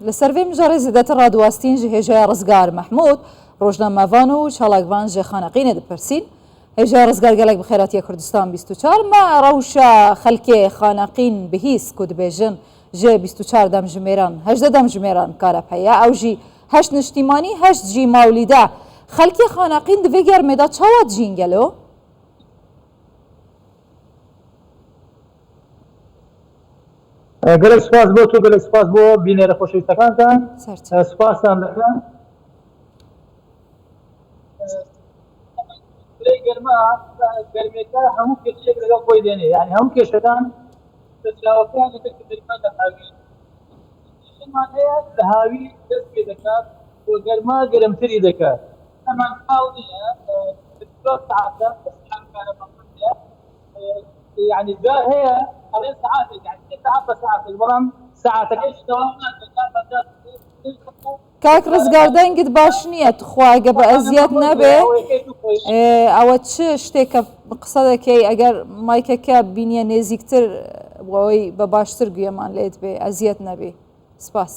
لسروی مجاری زیادت رادواستین جهجای رزگار محمود روزنامه‌وان و چالاکوان جه خانقینه دپرسین هجای رزگار گلک بخیراتی کردستان 24 ما روشا خلک خانقین بهیس کد بیجن جه 24 دم جمیران 18 دم جمیران کار پیا او جی 8 نشتیمانی 8 جی مولده خلک خانقین دویگر مدا چواد جینگلو گەلێک سپاس بۆ تۆ گەلێک سپاس بۆ بینێرە خۆشەویستەکانتان سپاسان دەکەم گەرما گەرمێکە هەموو کێشەیەک لەگەڵ خۆی دێنێ یعنی هەموو کێشەکان کێشەمان هەیە لە هاوی دەست پێ دەکات بۆ گەرما گەرمتری دەکات ئەمان حاڵ نییە ساعتە يعني جا هي حوالي ساعات يعني 6 ساعات بەڵام ساعتەکەش کاک ڕزگاردان گت باش نییە تخواگە بە ئەزیەت نەبێ ئەوە چ شتێکە قسە دەکەی ئەگەر مایکەکە بینیە نێزیکتر بۆەوەی بە باشتر گوێمان لێت بێ ئەزیەت نەبێ سپاس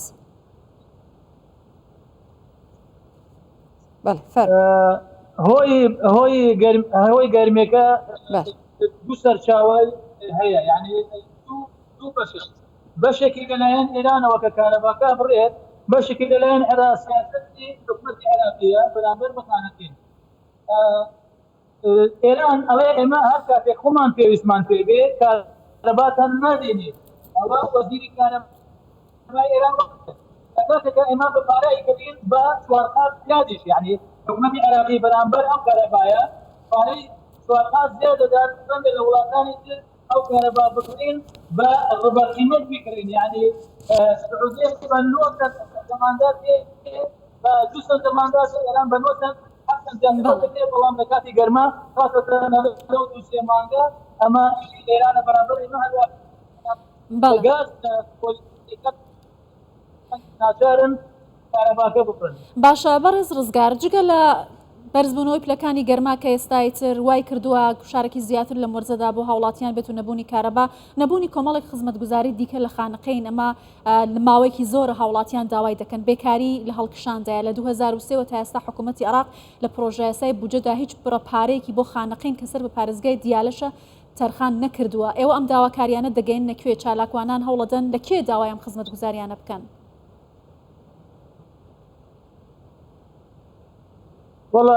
هۆی گەرمێکە دوو سەرچاوە هەیە یعنی دوو بەشێکی لەلایەن ئێرانەوە کە کارەباکە بڕێت بەشێکی لەلایەن سیاسەتی حکومەتی عێراقیە بەرامبەر بە خانەقین ئێران ئەڵێ ئێمە هەر کاتێک خۆمان پێویستمان پێ بێ کارەباتان نادێنێت ئەوە وەزیری کارەبای ئێران کاتێکە ئێمە بە پارەی کردین بە سوارقات زیادیش یعنی حکومەتی عێراقی بەرامبەر ئەم کارەبایە پارەی سوارقات زیادە دەدات بەندە لە وڵاتانی تر ئەو کارەبا بکرین بە ڕبەقیمەت بکرین یعنی سعودیە بە 9 زەماندار بە 2 زەماندار ئێران بە 9 بەڵام لە کاتی گەرما خاصەتە لەو 2 مانگە ئەمە ئێرانە بەرامبەر ئێمە هەروە گاز ناچارن کارەباکە بکڕن. باشە بەڕێز ڕزگار جگە لە بەرزبوونەوەی پلەکانی گەرما کە ئێستای تر وای کردووە شارێکی زیاتر لە مۆرزەدا بۆ هاوڵاتیان بێت و نەبوونی کارەبا نەبوونی کۆمەڵێک خزمەتگوزاری دیکە لە خانقین ئەمە لە ماوەیەکی زۆر هاوڵاتیان داوای دەکەن بێکاری لە هەڵکشاندایە لە 2023 تا ئێستا حکوومەتی عێراق لە پرۆژەیەسای بودجەدا هیچ پارەیەکی بۆ خانقین کەسەر بە پارێزگای دیالەشە تەرخان نەکردووە ئێوە ئەم داواکاریانە دەگەین نەکوێ چالاکوانان هەوڵەدەن لەکوێ داوایم خزمەتگوزاریانە بکەن والله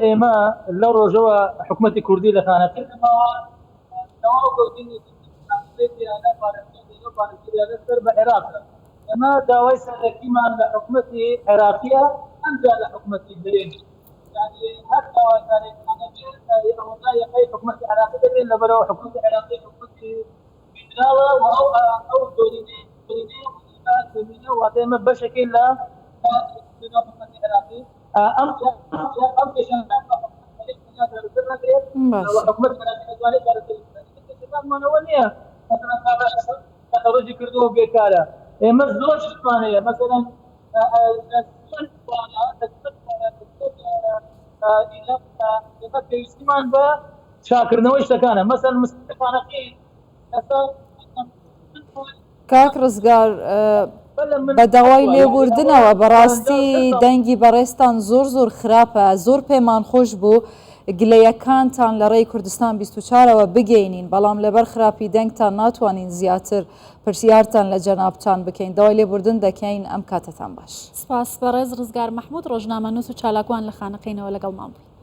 ئێمە لەو ڕۆژەوە حکوومەتی کوردی لە خانەقینەوە سەر بە عێراق ئەمە داوای سەرەکیمان لە حکوومەتی عێراقیە ئەمجا لە حکوومەتی درێنی هەر داواکارێک حکوومەتی عێراقی دەبێت لەبەرەوە حکوومەتی عێراقی حکوومەتی فیدراڵە ئەو زۆرینەی واتە ئێمە بەشێکی لە حکوومەتی عێراقی ئەم نییە ڕۆژی کردەوە بێکارە ئێمە زۆر شتوانەیە مەسەڵەن پێویستیمان بە چاکردنەوەی شتەکانە مەسەڵەن مستەفانەقین کاک ڕزگار بە داوای لێبوردنەوە بەڕاستی دەنگی بەڕێستان زۆر خراپە زۆر پێمان خۆش بوو گلەیەکانتان لە ڕێی کوردستان 24ەوە بگەینین بەڵام لەبەر خراپی دەنگتان ناتوانین زیاتر پرسیارتان لە جەنابتان بکەین داوای لێبوردن دەکەین ئەم کاتتان باش سپاس بەڕێز ڕزگار محمود ڕۆژنامەنووس و چالاکوان لە خانەقینەوە لەگەڵمان بووین